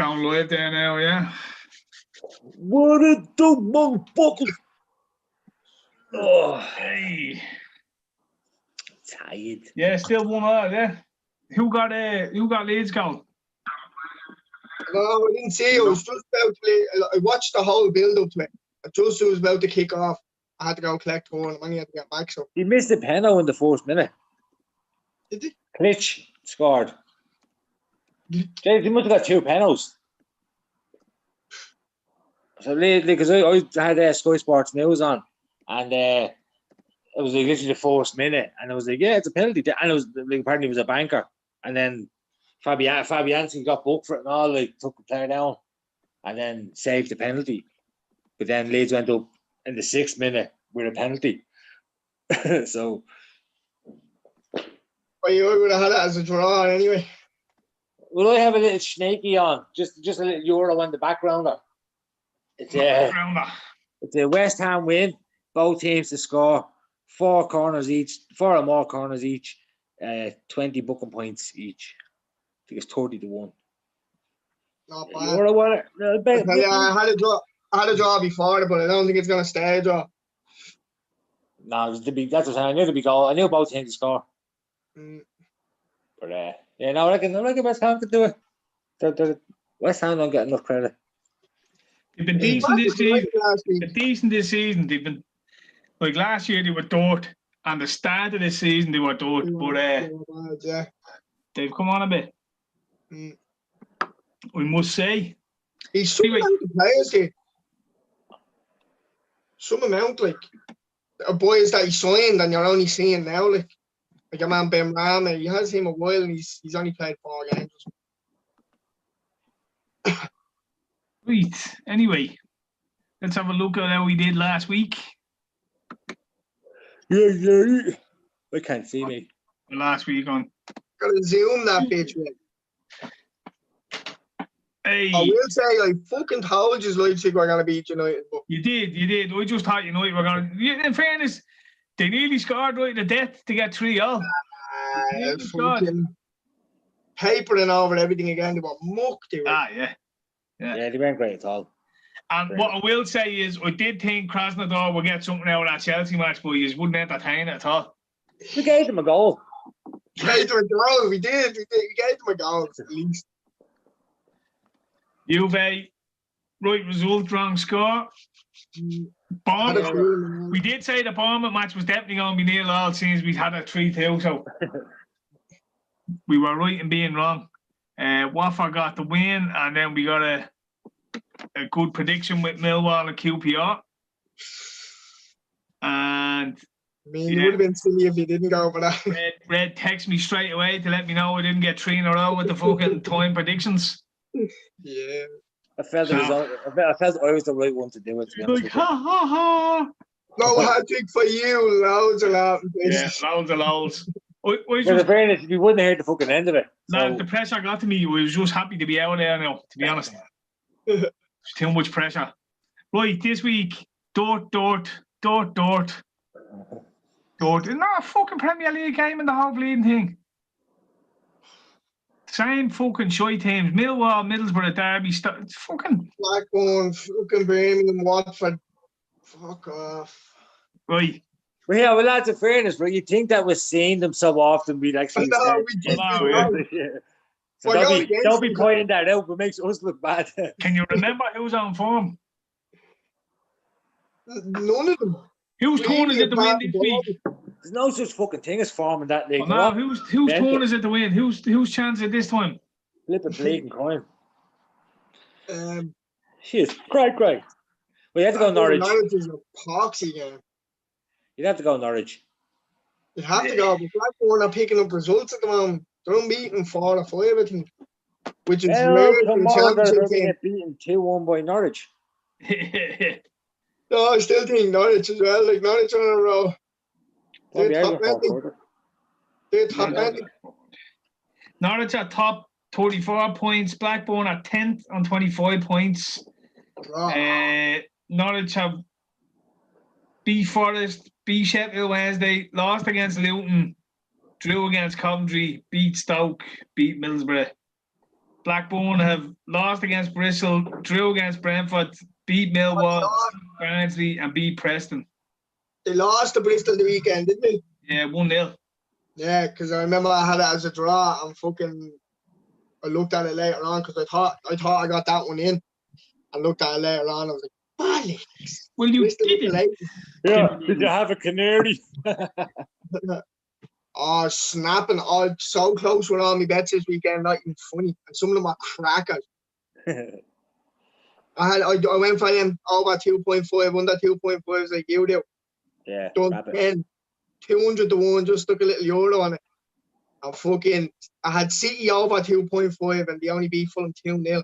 going live there now, yeah. What a dumb motherfucker! Oh, Hey. tired. Yeah, still 1-0, yeah. Who got Leeds going? No, I didn't see it. I was just about to. I watched the whole build-up to it. Just was about to kick off. I had to go collect one. I only had to get back. So He missed a penalty in the first minute. did he? Klitsch scored. James, he must have got 2 penalties. So, because I had Sky Sports News on, and it was like literally the first minute, and I was like, yeah, it's a penalty. And it was like, apparently it was a banker. And then Fabianski got booked for it and all, like, took the player down and then saved the penalty. But then Leeds went up in the 6th minute with a penalty. So. Well, you would have had it as a draw anyway. Will I have a little snaky on? Just a little Euro on the backgrounder. It's a West Ham win. Both teams to score 4 corners each, 4 or more corners each, 20 booking points each. I think it's 30-1. Not bad. Euro winner. I had a draw before, but I don't think it's going to stay a draw. No, that's what I'm saying. I knew there'd be goal. I knew both teams to score. But yeah, no, I reckon West Ham could do it. West Ham don't get enough credit. They've been decent this season. They've been like last year they were dirt, and the start of this season they were dirt, but they've come on a bit. We must say. He's some amount of players here. Some amount, like boys that he signed, and you're only seeing now, like your man Ben Rama. He has him a while, and he's only played 4 games. Right. Anyway, let's have a look at how we did last week. Yeah. They can't see me. Last week on. Gotta zoom that bitch, man. Hey. I will say, I fucking told you Leipzig were gonna beat United. But you did. I just thought United were gonna. In fairness, they nearly scored right to death to get 3-0. Fucking papering over everything again. They were mucked. Yeah, they weren't great at all. And what I will say is, I did think Krasnodar would get something out of that Chelsea match, but you wouldn't entertain it at all. We gave them a goal. We gave them a goal. We did. We gave them a goal at least. Juve, right result, wrong score. Bournemouth. We did say the Bournemouth match was definitely going to be 0-0 since we had a 3-2, so we were right in being wrong. Watford got the win, and then we got a good prediction with Millwall and QPR. And it would have been silly if he didn't go for that. Red texted me straight away to let me know I didn't get 3 in a row with the fucking time predictions. Yeah. I felt I was the right one to do it. To be honest with you. No hat-trick for you. Loads of laughing. Yeah, loads of loads. In fairness, we wouldn't have heard the fucking end of it. No, the pressure got to me. I was just happy to be out there now, to be honest. Too much pressure. Right, this week, Dort. It's not a fucking Premier League game in the whole bleeding thing. Same fucking shy teams. Millwall, Middlesbrough, Derby. It's fucking... Blackburn, fucking Birmingham, Watford. Fuck off. Right. Well, yeah, well, lads, in fairness, bro, you think that we're seeing them so often, we'd actually... No, we did. So don't be pointing that out, but it makes us look bad. Can you remember who's on form? None of them. Whose turn is it to win this week? There's no such fucking thing as form in that league. Well, no, whose turn is it to win? Whose chance is it this time? Flip a bleeding coin. Shit, great. Well, you have to go Norwich. Norwich is a poxy game. You'd have to go Norwich. You have to go, but Blackburn are picking up results at the moment. They're unbeaten 4 or 5, I think. Which is rare for the championship team. Get beaten 2-1 by Norwich. No, I still think Norwich as well. Like Norwich on a row. They're top ending. They're top ending. Norwich at top 34 points. Blackburn at 10th on 25 points. Norwich have beat Forest, beat Sheffield Wednesday, lost against Luton, drew against Coventry, beat Stoke, beat Middlesbrough. Blackburn have lost against Bristol, drew against Brentford, beat Millwall, Barnsley, and beat Preston. They lost to Bristol the weekend, didn't they? Yeah, 1-0. Yeah, because I remember I had it as a draw and fucking I looked at it later on because I thought I got that one in. I looked at it later on. I was like, bollocks. Well, you Bristol didn't. late. Yeah. Did you have a canary? Oh, snapping! Oh, so close with all my bets this weekend. Not even funny, and some of them are crackers. I went for them over 2.5, under 2.5, like you do. Yeah. Done 10, 200 to 1, just stuck a little euro on it. And fucking, I had City over 2.5 and they only beat Fulham 2-0.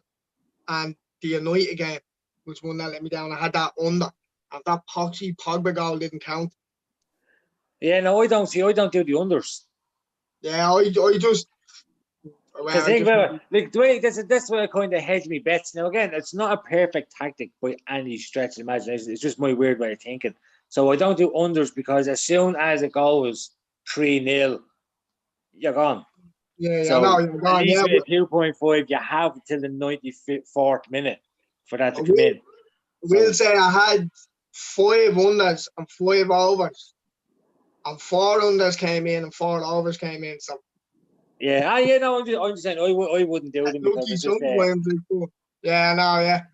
And the United game was one that let me down. I had that under. And that Pogba goal didn't count. Yeah, no, I don't do the unders. Yeah, I just. Because think about it, like the way that's why I kind of hedge me bets. Now again, it's not a perfect tactic by any stretch of the imagination. It's just my weird way of thinking. So I don't do unders because as soon as it goes 3-0, you're gone. Yeah, so no, you're gone. At least Yeah, with 2.5, you have till the 94th minute for that to come in. We'll say I had 5 unders and 5 overs. And 4 unders came in and 4 overs came in. So yeah, no, I'm just saying I wouldn't do them because it's just yeah, no, yeah.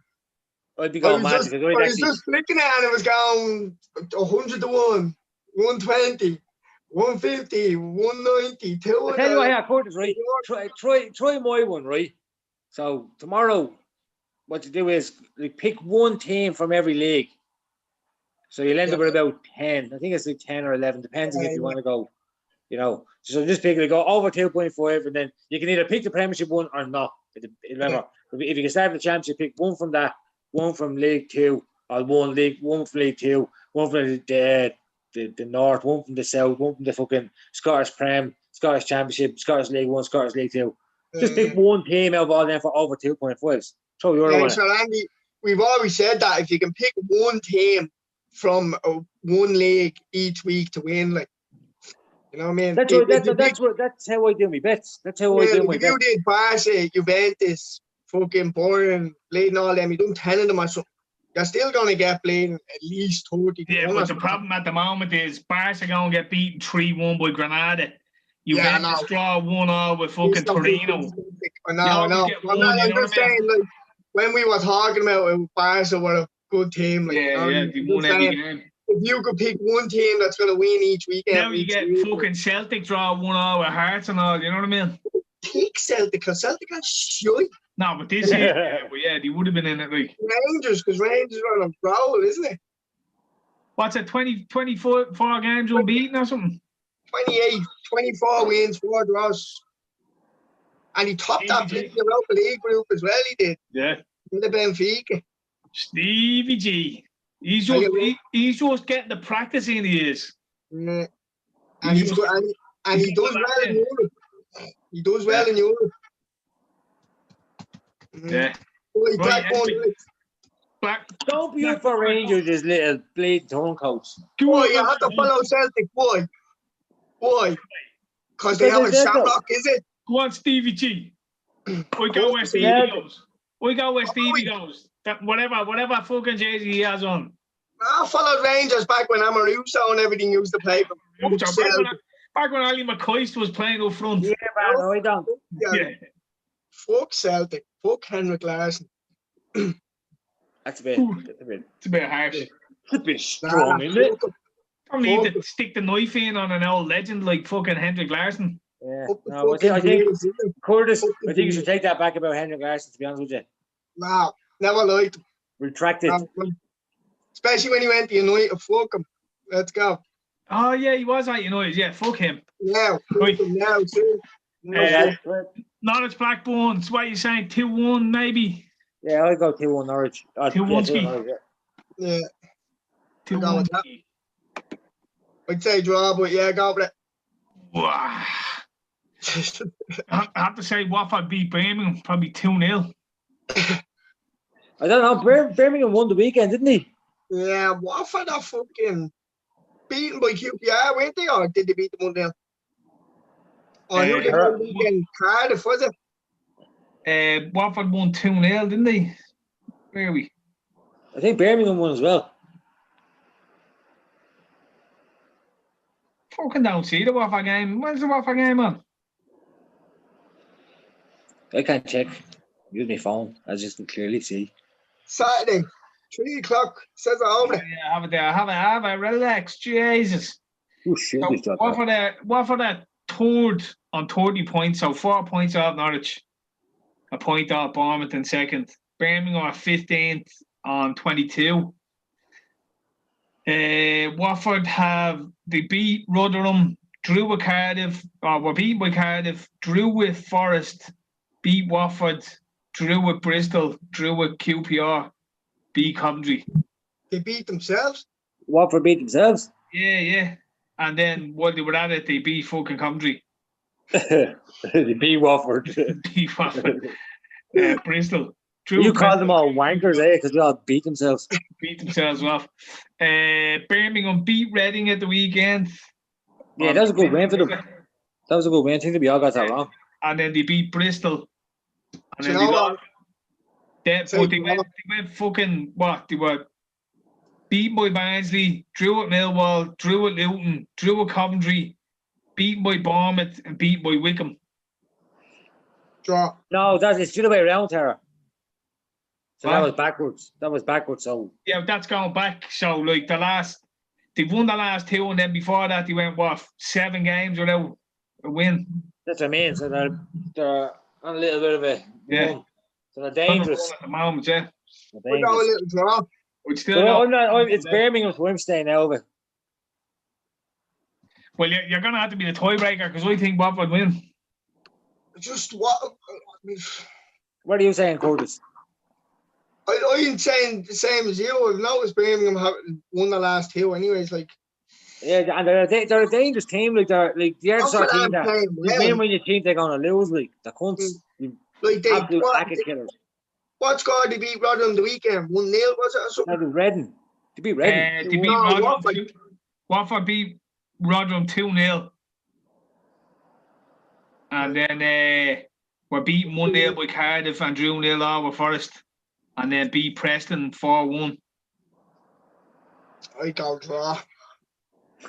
I'd be going mad because I was just flicking it and it was going 100 to 1, 120, 150, 190, 200. I tell you what, yeah, Curtis, right? Try my one, right? So tomorrow, what you do is like, pick one team from every league. So you'll end up with about 10. I think it's like 10 or 11, depends on if you want to go, you know. So just pick it, go over 2.5, and then you can either pick the Premiership one or not. Remember, if you can start the Championship, pick one from that, one from League 2, or one from League 2, one from the North, one from the South, one from the fucking Scottish Prem, Scottish Championship, Scottish League 1, Scottish League 2. Just pick one team out of all them for over 2.5s. Throw your one. So Andy, we've always said that if you can pick one team from one league each week to win, like, you know what I mean? That's how I do my bets. That's how I do my bets. If you did Barca, Juventus, fucking Bayern, bleeding all them, you done 10 of them or something, you're still going to get bleeding at least 30. Yeah, but the problem at the moment is Barca going to get beaten 3-1 by Granada. Juventus draw 1-0 with fucking Torino. I know. I'm just saying, like, when we were talking about it, Barca were a good team. Like, they won every game. If you could pick one team that's going to win each weekend. Now you get fucking Celtic draw 1-0 with Hearts and all, you know what I mean? Pick Celtic, because Celtic are shite. No, but this year, they would have been in it, like. Rangers, because Rangers are on a roll, isn't it? What's it, 24 games unbeaten or something? 28, 24 wins, 4 draws. And he topped that the Europa League group as well, he did. Yeah. In the Benfica. Stevie G. He's just getting the practice in, he is. Yeah. And he does well in Europe. He does well in Europe. Yeah. Don't be up for Rangers, this little blade turncoats. Boy, you have to follow Celtic, boy. Why? Because they have a shamrock, is it? Go on, Stevie G. We go where Stevie goes. That whatever fucking jersey he has on. I followed Rangers back when Amaruso and everything used to play for. Back when Ali McCoist was playing up front. Yeah, man, I don't. Yeah. Fuck Celtic. Fuck Henrik Larsson. It's a bit harsh. It's a bit strong, isn't it? Don't need to stick the knife in on an old legend like fucking Henrik Larsson. Yeah. No, I think Curtis, I think you should take that back about Henrik Larsson, to be honest with you. No, never liked him. Retract it. Especially when he went to United. Fuck him. Let's go. Oh, yeah, he was at United. Yeah, fuck him. Yeah, fuck him now, too. Norwich Blackburn. That's what you're saying. 2-1, maybe. Yeah, I'll go 2-1 Norwich. 2-1 ski. Yeah. 2-1. I'd say draw, but yeah, go with it. Wow. I have to say, Watford beat Birmingham probably 2-0. I don't know. Birmingham won the weekend, didn't he? Yeah, Watford are fucking beaten by QPR, weren't they? Or did they beat them 1-0? Or who did the weekend? Cardiff, was it? Watford won 2-0, didn't they? Where are we? I think Birmingham won as well. Fucking don't see the Watford game. When's the Watford game on? I can't check. Use my phone. I just can clearly see. Saturday, 3 o'clock. Says it over there. Yeah, have it there. Have a relax. Jesus. Oh shit! So This shot. Watford are third on 30 points, so 4 points off Norwich. A point off Bournemouth in second. Birmingham are 15th on 22. Watford they beat Rotherham, drew with Cardiff, or were beaten by Cardiff, drew with Forest, beat Watford, drew with Bristol, drew with QPR, beat Coventry. They beat themselves. Watford beat themselves. Yeah. And then while they were at it, they beat fucking Coventry. They beat Watford. Beat Watford. Bristol. You call them all wankers, eh? Because they all beat themselves. Beat themselves off. Birmingham beat Reading at the weekend. Yeah, that was a good win for them. That was a good win. I think we all got that wrong. And then they beat Bristol. And then they lost. But they went fucking what? They were beaten by Barnsley, drew at Millwall, drew at Luton, drew at Coventry, beaten by Bournemouth, and beaten by Wickham. Draw. No, it's the other way around, Tera. So that was backwards. So yeah, that's going back. So like they've won the last 2, and then before that they went 7 games without a win. That's what I mean. So they're on a little bit of a run. So they're dangerous at the moment. Yeah, we're going a little draw. It's Birmingham for him staying over. Well, you're going to have to be the tiebreaker because I think Watford win. Just what? What are you saying, Curtis? I'm saying the same as you. I've noticed Birmingham have won the last 2 anyways. Like, yeah, and they're a dangerous team. Like they're like the other sort of team that you win when you think they're gonna lose. Like the cunts, like absolute packet killers. What score did they beat Rotherham the weekend? 1-0 was it or something? No, Reading. They beat Reading. They beat Rotherham. Watford beat Rotherham 2-0. And then we're beaten 1-0 by Cardiff and drew 0-0 with Forest. And then beat Preston 4-1. I go draw.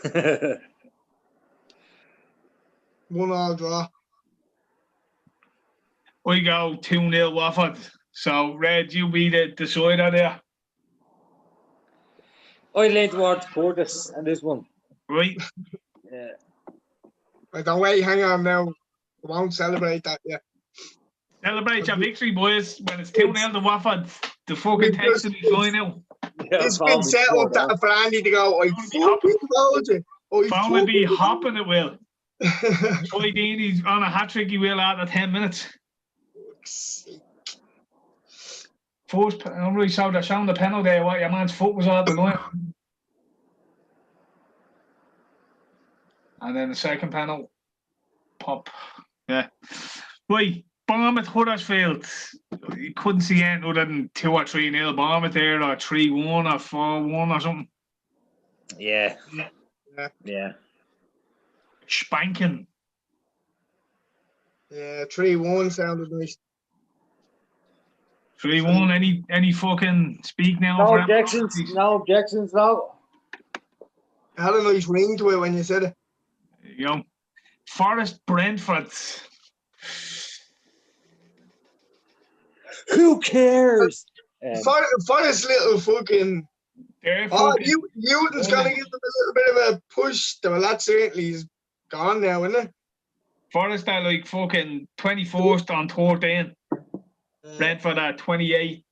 1-1 draw. I go 2-0 Watford. So, Red, you be the decider there. I lean towards Curtis and this one. Right. Yeah. Right, don't wait, hang on now. I won't celebrate that yet. Celebrate your victory, boys. When it's 2-0 to Watford, the fucking text will be flying out. It's been set up that for Andy to go, I fucking told you. Phone will be hopping, it will. Troy Deeney's on a hat-trick, he will after 10 minutes. First, I don't really saw the penalty there, what your man's foot was on the line. And then the second penalty, pop. Yeah. Right, Bournemouth, Huddersfield. You couldn't see anything other than 2 or 3-0 Bournemouth there, or 3-1 or 4-1 or something. Yeah. Spanking. Yeah, 3-1 sounded nice. 3-1. Any fucking speak now? No objections. No objections. No. I had a nice ring to it when you said it. You know, Forest Brentford. Who cares? Forest little fucking. Newton's gonna give them a little bit of a push. The lad certainly is gone now, isn't it? Forest are like fucking 21st on 13. Brentford are 28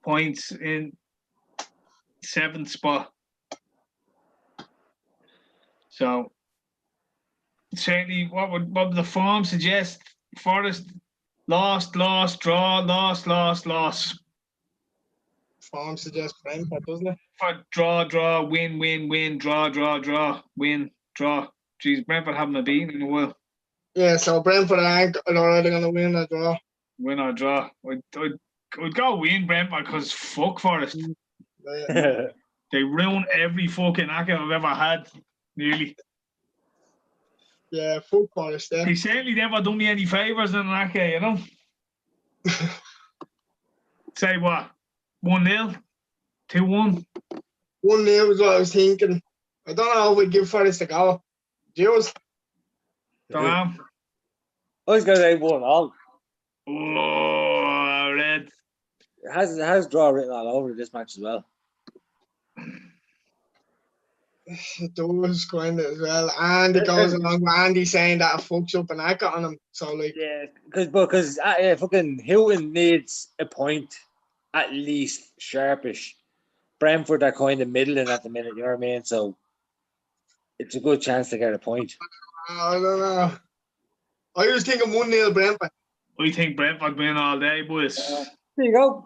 points in 7th spot. So certainly, what would the form suggest? Forest lost, draw, lost. Form suggests Brentford, doesn't it? For draw, win, draw, win, draw. Jeez, Brentford haven't been beaten in a while. Yeah, so Brentford aren't already going to win or draw. Win or draw. I'd go win Brentford because fuck Forest. Yeah. They ruin every fucking acca I've ever had, nearly. Yeah, fuck Forest. Yeah. They certainly never done me any favours in an acca, you know. Say what? 1-0? 2-1? 1-0 was what I was thinking. I don't know if we'd give Forest a go. Jules? Don't know. I was going to say 1-1. Oh, red. It has draw written all over this match as well. It does kind of as well. And it goes along with Andy saying that it fucks up an acca on him. So, like, Yeah, because fucking Houghton needs a point at least sharpish. Brentford are kind of middling at the minute, you know what I mean? So it's a good chance to get a point. I don't know. I was thinking 1-0 Brentford. I think Brentford win all day, boys. There you go.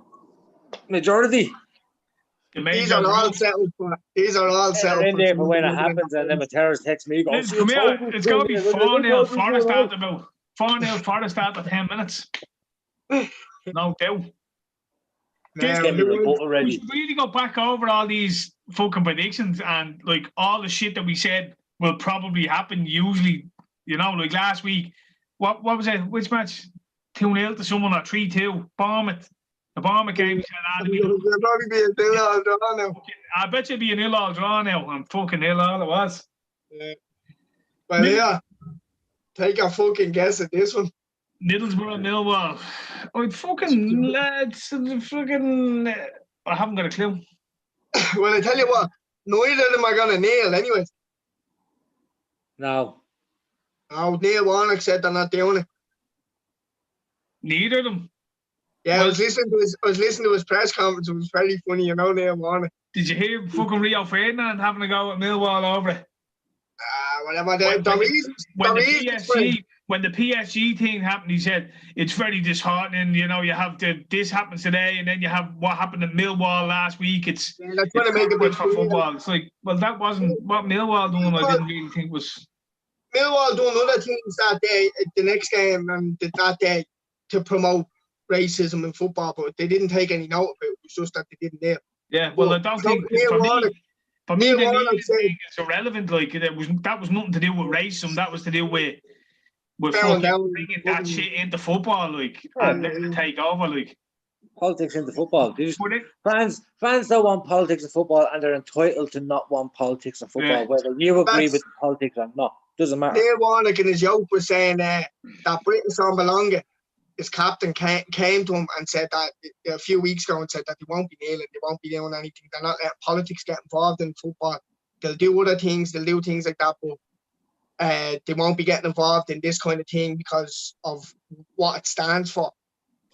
Majority. These are all settled. These are all settled. In there for when it happens, and then when Terrace texts me, goes, Come here. It's going to be 4-0 Forest after about 4-0 Forest after 10 minutes. No doubt. Just get me the boat We already. should really go back over all these fucking predictions and like all the shit that we said will probably happen. Usually, you know, like last week, what was it? Which match? 2-0 to someone or 3-2. Bournemouth. The Bournemouth game. It'll probably be a 0-0 draw now. I bet you'll be an 0-0 draw now. I'm fucking 0-0 it was. Yeah. Well, yeah. Take a fucking guess at this one. Middlesbrough, Millwall. Oh, fucking lads, fucking. I haven't got a clue. Well, I tell you what, neither of them are gonna nail, anyways. No. Oh, Neil Warnock said they're not doing it. Neither of them. Yeah, I was listening to his press conference. It was very funny, you know, Neil Warnock. Did you hear fucking Rio Ferdinand having a go at Millwall over it? Whatever. When the PSG thing happened, he said it's very disheartening. You know, you have this happens today, and then you have what happened at Millwall last week. That's going to make a big for football. It's like, well, that wasn't what Millwall doing. I didn't really think was. Millwall doing other things that day, the next game, and that day to promote racism in football, but they didn't take any note of it. It was just that they didn't nail. Yeah, well, I don't think for me, the Neil thing is irrelevant. Like that was nothing to do with racism. That was to do with fucking bringing that shit into football, like, and letting it take over, like. Politics into football. Fans don't want politics in football, and they're entitled to not want politics in football, whether you agree with the politics or not. Doesn't matter. Neil Warnock in his yoke was saying that Britain Sambalonga, his captain, came to him and said that a few weeks ago and said that they won't be nailing, they won't be doing anything. They're not letting politics get involved in football. They'll do other things, they'll do things like that, but they won't be getting involved in this kind of thing because of what it stands for.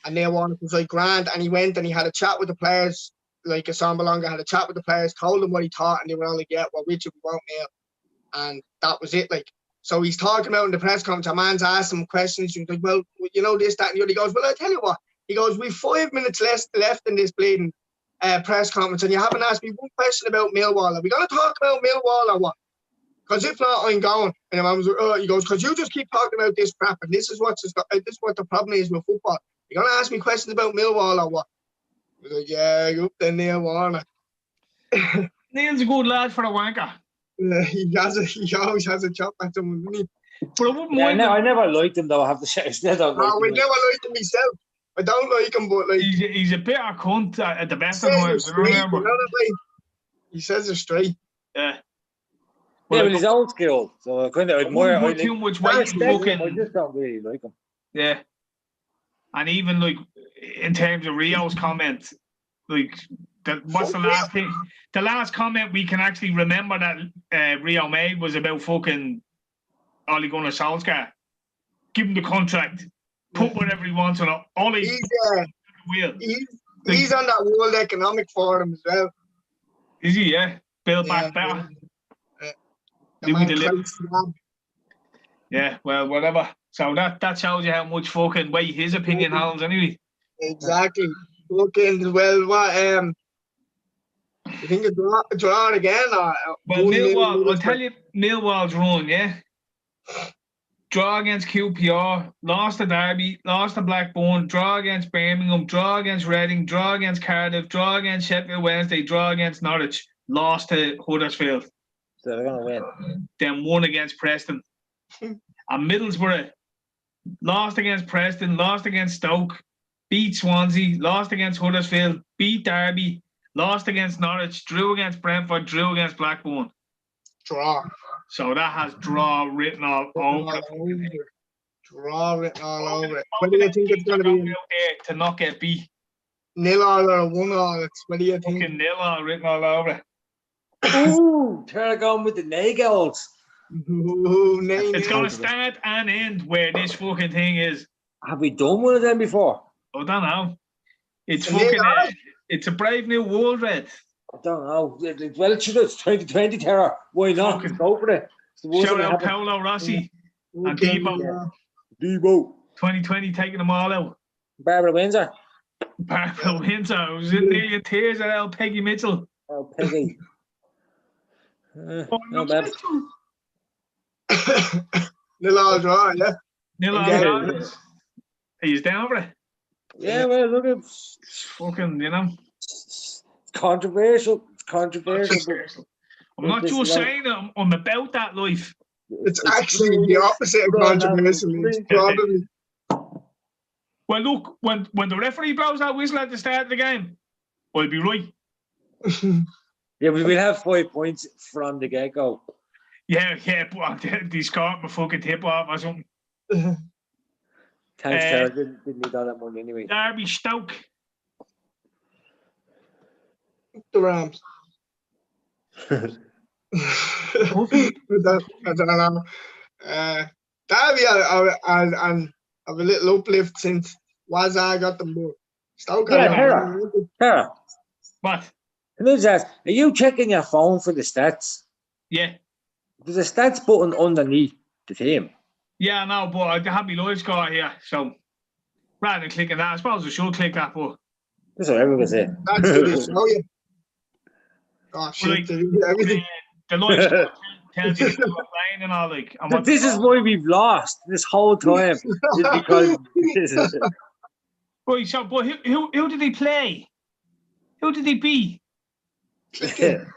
And Neil Warnock was like grand, and he went and he had a chat with the players, like Sambalonga had a chat with the players, told them what he thought, and they were all like, yeah, well, Richard, we won't nail. And that was it, like. So he's talking about in the press conference, a man's asked him questions. He's like, well, you know, this, that, and the other. He goes, well, I tell you what. He goes, we've 5 minutes left in this bleeding press conference, and you haven't asked me one question about Millwall. Are we going to talk about Millwall or what? Because if not, I'm going. And the man was like, oh, he goes, because you just keep talking about this crap, and this is what the problem is with football. You're going to ask me questions about Millwall or what? He was like, yeah, you up there, Neil Warnock. Neil's a good lad for a wanker. He always has a chop at someone, doesn't he? But I wouldn't mind. I never liked him though. I have to say, I never liked him myself. I don't like him, but like he's a bit of a cunt at the best of times. He says it straight. Yeah. Well, he's old school, so I kind of admire. I too much weight fucking. I just don't really like him. Yeah. And even like in terms of Rio's comment, like. What's the last thing? The last comment we can actually remember that Rio made was about fucking Ole Gunnar Solskjaer. Give him the contract. Put whatever he wants on it. Ole. He's on that World Economic Forum as well. Is he? Yeah. Build back better. Yeah. Well, whatever. So that shows you how much fucking weight his opinion holds, anyway. Exactly. Fucking well, what you think a draw again? Or well, Millwall, I'll tell you, Millwall's run, yeah? Draw against QPR, lost to Derby, lost to Blackburn, draw against Birmingham, draw against Reading, draw against Cardiff, draw against Sheffield Wednesday, draw against Norwich, lost to Huddersfield. So they're going to win. Then won against Preston. And Middlesbrough, lost against Preston, lost against Stoke, beat Swansea, lost against Huddersfield, beat Derby, lost against Norwich, drew against Brentford, drew against Blackburn. Draw. So that has draw written all over it. Draw written all over it. What do you think it's going to Going be? out there to not get beat. 0-0 or 1-0? What do you think? Fucking nil all written all over it. Ooh, Tera going with the Nagels. Ooh, It's going to start and end where this fucking thing is. Have we done one of them before? I don't know. It's And fucking. they It's a brave new world, Red. I don't know. Well, it's 2020, Tera. Why not? Fucking- Go for it. It's the worst Shout thing that out happened. Paolo Rossi. And Okay, Debo. yeah. Debo. 2020 taking them all out. Barbara Windsor. Barbara Windsor. I was in nearly in tears at El Peggy Mitchell. Oh, Peggy. Oh, No bad. 0-0 draw, yeah. Nil all Yeah. draws. He's down for it. Yeah, well, look at Fucking, you know. it's controversial. It's controversial. but I'm not just saying I'm about that life. It's actually the opposite of controversial. It's probably Well, look, when the referee blows that whistle at the start of the game, I'll be right. Yeah, we will have 5 points from the get-go. Yeah, but they scored my fucking tip off or something. Thanks, Tara. Didn't need all that money anyway. Derby Stoke. the Rams. I don't know. Derby and have a little uplift since Wazza got them more. Stoke Yeah, had Tara. Tara, What? can I just ask, are you checking your phone for the stats? Yeah. There's a stats button underneath the team. Yeah, no, but I have my live score here, so rather than clicking that, I suppose I should click that, but That's what everyone said. That's what they show you. Oh shit! Like, They do everything. the live score tells you who are playing and all, like. And what This is why we've lost this whole time. Is because Right, so, but who did he play? Who did he beat? Click it.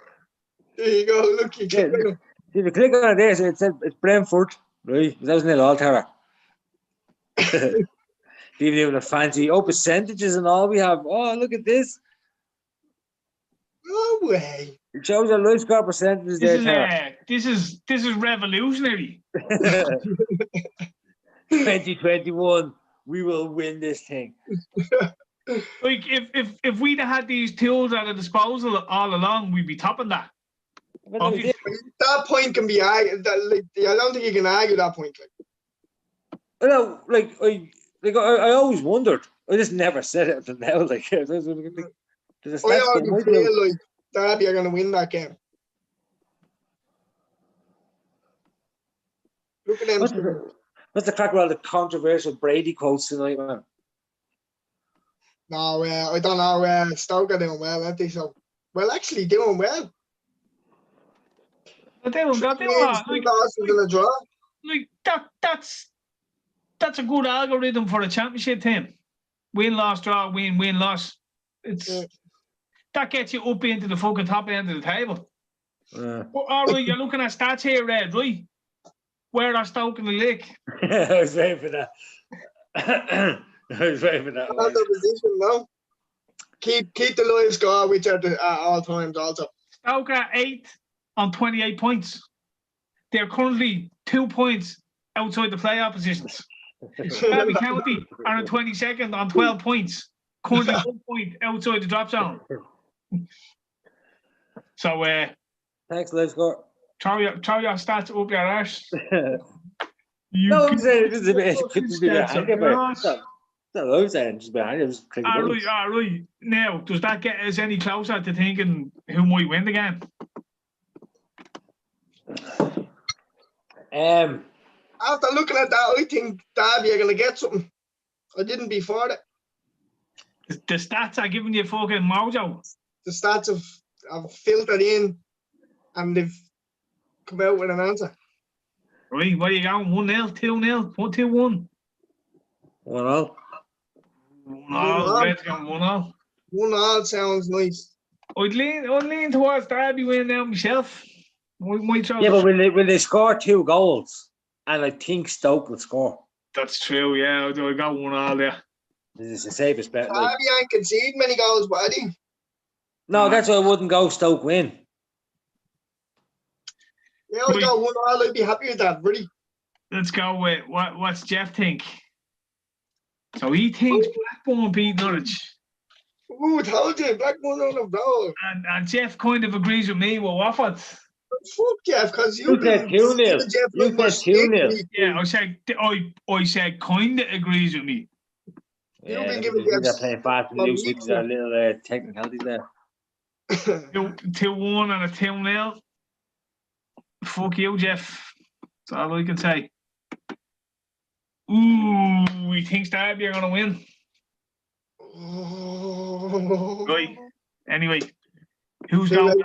There you go. Look, you click it. if you click on it there, so it said it's Brentford, right? That wasn't it all, Tara. Even a fancy percentages and all we have. Oh, look at this. No way. It shows our live score percentages there, Tara. This is revolutionary. 2021, we will win this thing. Like if we'd have had these tools at our disposal all along, we'd be topping that. Well, we did. That point can be argued. I don't think you can argue that point. No, I always wondered. I just never said it until now. Like, there's a I stats already going feel like Derby are going to win that game. Look at them. What's the crack with all the controversial Brady quotes tonight, man? No, I don't know. Stoke are doing well, aren't they? So, well, actually doing well. But they don't got 3 wins, 2 losses and a draw. like that's a good algorithm for a championship team. Win, loss, draw, win, loss. That gets you up into the fucking top end of the table. But, all right, you're looking at stats here, Red, right? Where are Stoke in the league? I was waiting for that. I was waiting for that. Not the position, no. Keep the live score, which are at all times also. Stoke are 8th on 28 points. They're currently 2 points outside the playoff positions. Derby County are in 22nd on 12 points. Currently 1 point outside the drop zone. So, Thanks, live score. throw your stats up your arse. No, I'm saying it's a bit fucking handy, but stats that's not what I'm saying. Just behind it. Just click the All buttons. right. Now, does that get us any closer to thinking who might win the game? After looking at that, I think Derby are going to get something. I didn't before that. The stats are giving you fucking mojo. The stats have filtered in and they've come out with an answer. Right, where you going? 1-0, 2-0, 1-2-1. 1-0. 1-0, Red's going 1-0. 1-1 sounds nice. I'd lean towards Derby winning now myself. Yeah, but will they score 2 goals? And I think Stoke will score. That's true, yeah. I'll go 1-0 there. This is the safest bet. Like. Derby ain't conceded many goals, but I think. No, that's why I wouldn't go Stoke win. Yeah, I got 1-1. I'd be happy with that, buddy. Let's go with what's Jeff think? So he thinks Blackburn beat Norwich. Ooh, told you, Blackburn on the road. And Jeff kind of agrees with me with Watford. Fuck Jeff, because You said 2-0. Jeff You like said 2-0. Yeah, I said kind of agrees with me. You've been Yeah, giving they're Jeff playing fast and loose with their little technicalities there. 2-1 and a 2-0. Fuck you, Jeff. That's all I can say. Ooh, he thinks Derby are going to win. Right. Anyway, who's going?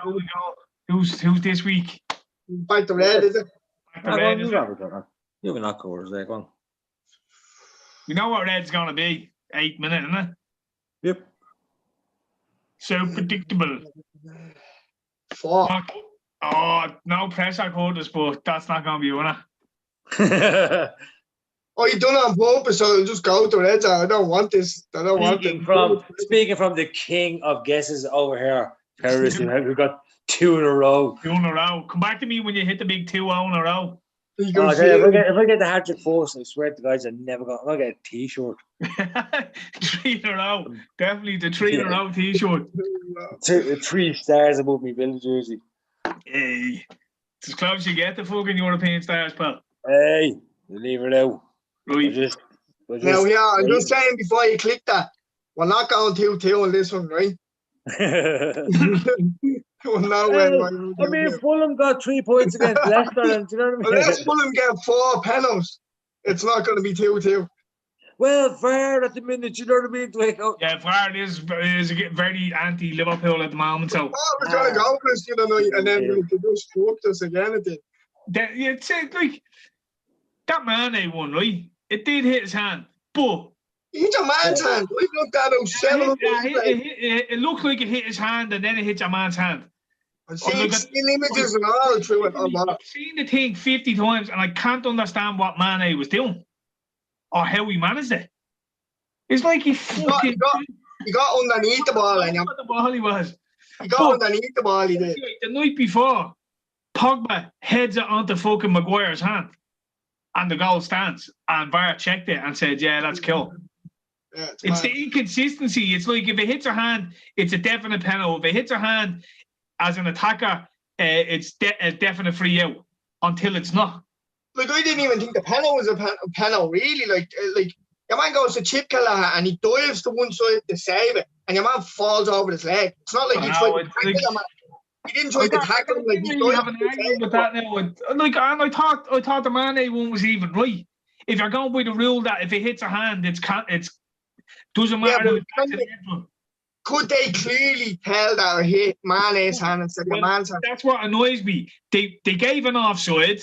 Who's this week? Back to red, is it? Back to red, is it? You have a knockouts there, go on. We know what red's going to be. 8 minutes, isn't it? Yep. So predictable. 4. Oh, no pressure quarters, but that's not going to be a winner. Oh, you done it on purpose, so I'll just go to red. I don't want this. I don't want it. Speaking from the king of guesses over here, Paris, we've got 2 in a row. 2 in a row. Come back to me when you hit the big 2-0 in a row. You Oh, can if I get the hat trick force, I swear to guys, I'm gonna get a t-shirt. 3 in a row. Definitely the 3 in a row t-shirt. 3 stars above me Villa jersey. Hey. It's as close as you get to fucking European stars, pal. Hey, leave it out. Right. Now, yeah, I'm just saying before you click that, we're not going 2-2 on this one, right? I mean, Fulham got 3 points against Leicester, and do you know what I mean? Unless Fulham get 4 penalties, it's not going to be 2-2. Well, VAR at the minute, you know what I mean? Like, Yeah, VAR is very anti-Liverpool at the moment, so. Oh, we're going to go for this, you know, and then we just fucked us again. Like, that Mane one, right? It did hit his hand, but He's a man's hand. We looked at him 7 it looked like it hit his hand and then it hits a man's hand. I've seen still images and all through it. I've seen the thing 50 times and I can't understand what Mane was doing or how he managed it. It's like he fucking... He got underneath the ball. And the ball he was. He got underneath the ball, he did. The night before, Pogba heads it onto fucking Maguire's hand and the goal stands and VAR checked it and said, yeah, that's cool. Yeah, it's the inconsistency. It's like if it hits a hand, it's a definite penalty. If it hits a hand as an attacker, it's a definite free out until it's not. Like, I didn't even think the penalty was a penalty, really. Like your man goes to chip Kelleher and he dives to one side to save it, and your man falls over his leg. It's not like he tried to tackle your man. He didn't try to tackle him. Like, he really have an argument with that now. Like, and I thought the Mane one was even right. If you're going by the rule that if it hits a hand, it's doesn't matter. Could they clearly tell that it hit Mane's hand instead of man's hand? That's what annoys me. They gave an offside,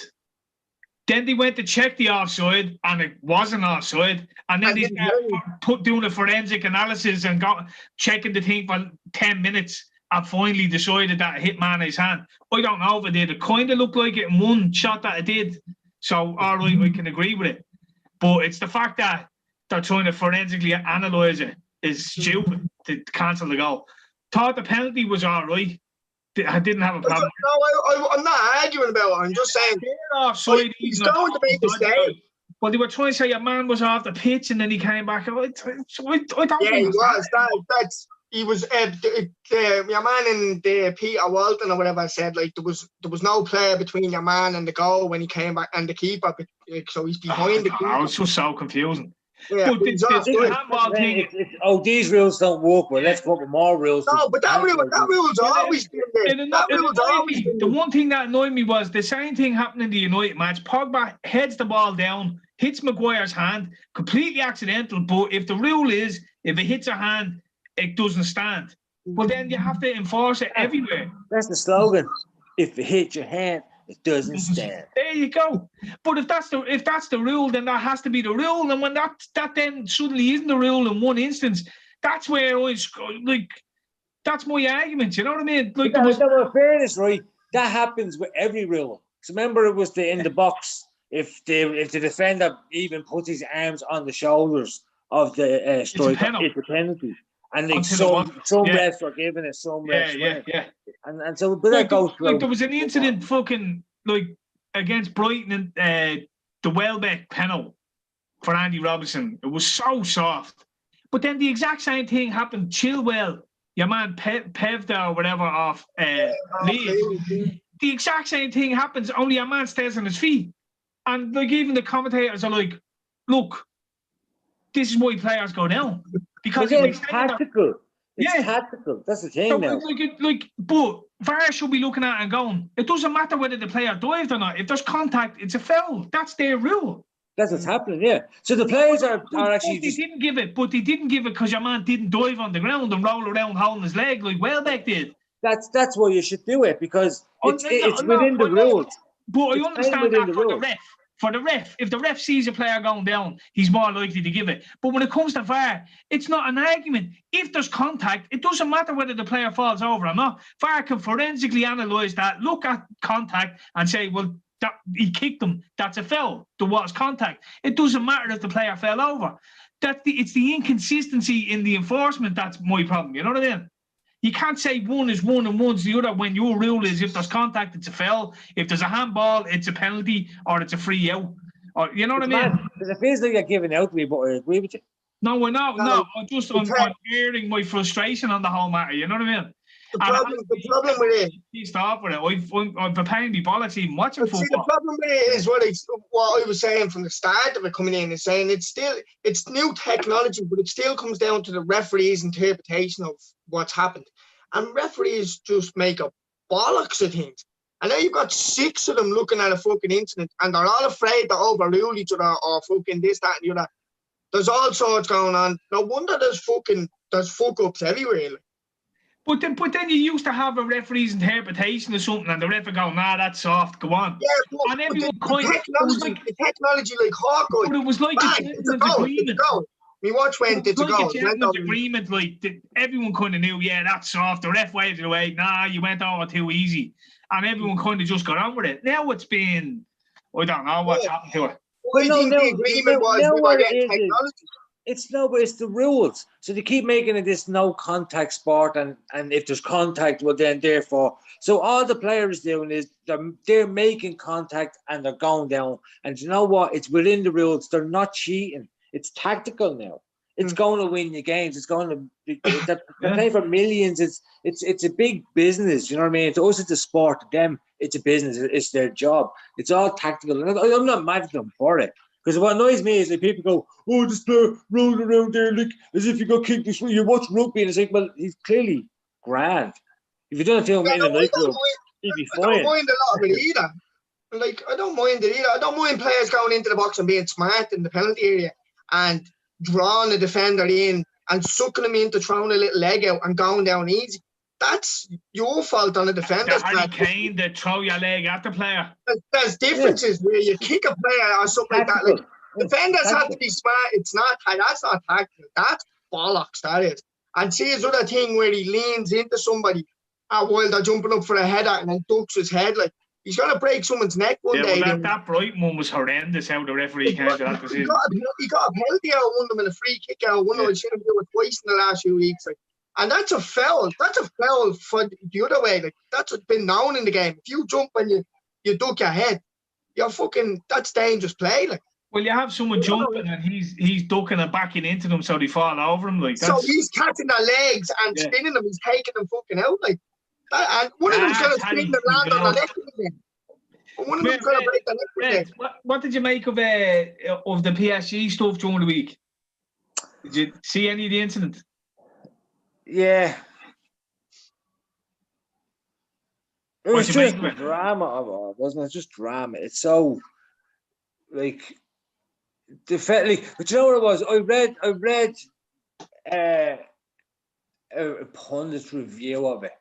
then they went to check the offside, and it wasn't offside, and then they started doing a forensic analysis and got checking the thing for 10 minutes, and finally decided that it hit Mane's hand. I don't know if it did. It kind of looked like it in one shot that it did. So, all right, I can agree with it. But it's the fact that they're trying to forensically analyse it is stupid to cancel the goal. Thought the penalty was all right. I didn't have a problem. No, I'm not arguing about it. I'm just saying offside. He's going to make a save. Well, they were trying to say your man was off the pitch and then he came back. I don't yeah, he was. He was. Your man and Peter Walton or whatever said like there was no player between your man and the goal when he came back and the keeper. So he's behind the keeper. It was just so confusing. Yeah, but the handball thing. These rules don't work. Well, let's come up with more rules. No, but that rule's always been there. The one thing that annoyed me was the same thing happened in the United match. Pogba heads the ball down, hits Maguire's hand, completely accidental. But if the rule is if it hits a hand, it doesn't stand. Well, then you have to enforce it everywhere. That's the slogan. If it hits your hand, it doesn't stand. There you go. But if that's the rule, then that has to be the rule. And when that then suddenly isn't the rule in one instance, that's where that's my argument. You know what I mean? Like, in fairness, right? That happens with every rule. So remember, it was in the box. If the defender even puts his arms on the shoulders of the striker. penalty. It's a penalty. And like Until it wasn't. some Yeah. refs were giving it, some refs weren't. Yeah. And so, but Like, that goes like there was an incident fucking like against Brighton and the Welbeck penalty for Andy Robertson. It was so soft. But then the exact same thing happened. Chilwell, your man Pevda or whatever off Leeds. The exact same thing happens, only a man stays on his feet. And like even the commentators are like, look, this is why players go down. Because it's tactical. It's tactical. That's the thing now. But VAR should be looking at it and going, it doesn't matter whether the player dived or not. If there's contact, it's a foul. That's their rule. That's what's happening, yeah. So the players are actually they didn't give it because your man didn't dive on the ground and roll around holding his leg like Welbeck did. That's why you should do it, because it's within the rules. But I understand that for the ref, if the ref sees a player going down, he's more likely to give it. But when it comes to VAR, it's not an argument. If there's contact, it doesn't matter whether the player falls over or not. VAR can forensically analyse that, look at contact and say, well, he kicked him. That's a foul. There was contact. It doesn't matter if the player fell over. It's the inconsistency in the enforcement that's my problem. You know what I mean? You can't say one is one and one's the other when your rule is if there's contact, it's a foul. If there's a handball, it's a penalty or it's a free out. Or, you know what I mean? It feels like you're giving out to me, but I agree with you. No, we're not. No, I'm airing my frustration on the whole matter. You know what I mean? The problem with it. Pissed off with it. I've been paying me bollocks even watching football. See, the problem with it is what I was saying from the start of it coming in is saying it's new technology, but it still comes down to the referee's interpretation of what's happened. And referees just make up bollocks of things. And now you've got 6 of them looking at a fucking incident and they're all afraid to overrule each other or fucking this, that, and the other. There's all sorts going on. No wonder there's fuck-ups everywhere. But then you used to have a referee's interpretation of something and the ref would go, nah, that's soft, go on. Yeah, but, the technology like Hawkeye. But it was like a gentleman's agreement. Me watch went, it's a goal. A gentleman's agreement, like, everyone kind of knew, yeah, that's soft. The ref waved it away. Nah, you went over too easy. And everyone kind of just got on with it. Now it's been, I don't know what's happened to it. Well, I think the agreement was we were getting technology. But it's the rules. So they keep making it this no contact sport, and if there's contact, well then therefore. So all the players doing is they're making contact and they're going down. And you know what? It's within the rules. They're not cheating. It's tactical now. It's going to win your games. It's going to they're playing for millions. It's a big business. You know what I mean? To us, it's a sport. To them, it's a business. It's their job. It's all tactical. And I'm not mad at them for it. Because what annoys me is that people go, oh, this player rolling around there like as if he got kicked this way. You watch rugby and it's like, well, he's clearly grand. If you don't tell him in a nightclub, he'd be fine. I don't mind a lot of it either. Like, I don't mind it either. I don't mind players going into the box and being smart in the penalty area and drawing the defender in and sucking him into throwing a little leg out and going down easy. That's your fault on the defender's part. Harry Kane to throw your leg at the player. There's differences where you kick a player or something like that. Like, defenders have to be smart. It's not. That's not tactical. That's bollocks. That is. And see his other thing where he leans into somebody while they're jumping up for a header and then ducks his head. Like, he's gonna break someone's neck one day. Well, that Brighton one was horrendous. How the referee came to that decision. He got a penalty out of one of them and a free kick out of one of them. I've seen him do it twice in the last few weeks. Like. And that's a foul. That's a foul for the other way. Like, that's been known in the game. If you jump and you duck your head, that's dangerous play. Like, well, you have someone jumping and he's ducking and backing into them so they fall over him. Like, so he's catching their legs and spinning them. He's taking them fucking out. Like that, and one of them's going to spin and land on the neck again. One of them's going to break the neck again. What did you make of the PSG stuff during the week? Did you see any of the incident? Yeah. It was just drama of it, wasn't it? Just drama. It's so like but you know what it was? I read a pundit review of it,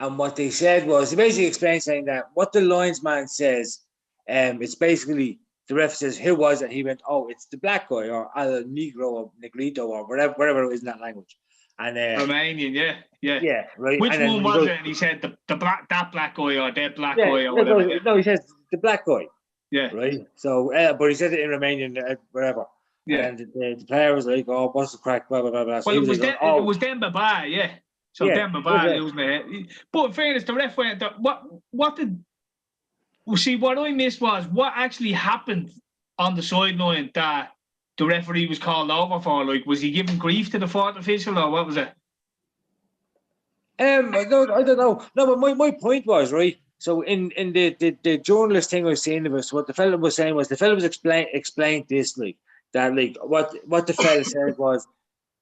and what they said was they basically explained saying that what the linesman says, it's basically the ref says who was it? He went, oh, it's the black guy or El Negro or Negrito or whatever it is in that language. And Romanian, yeah, right. Which one was it? And he said that black guy or that black guy or whatever. No, he says the black guy. Yeah, right. So, but he said it in Romanian, whatever. Yeah. And the player was like, "Oh, what's the crack?" Blah blah blah blah. So Well, he was like, it was Demba, yeah. So Yeah, Demba okay. losing it. But in fairness, the ref went. What did? Well, see, what I missed was what actually happened on the sideline that the referee was called over for. Like, was he giving grief to the fourth official, or what was it? I don't know. No, but my point was right. So in the journalist thing I was saying of us, what the fella was saying was the fella was explained this like that like what the fella said was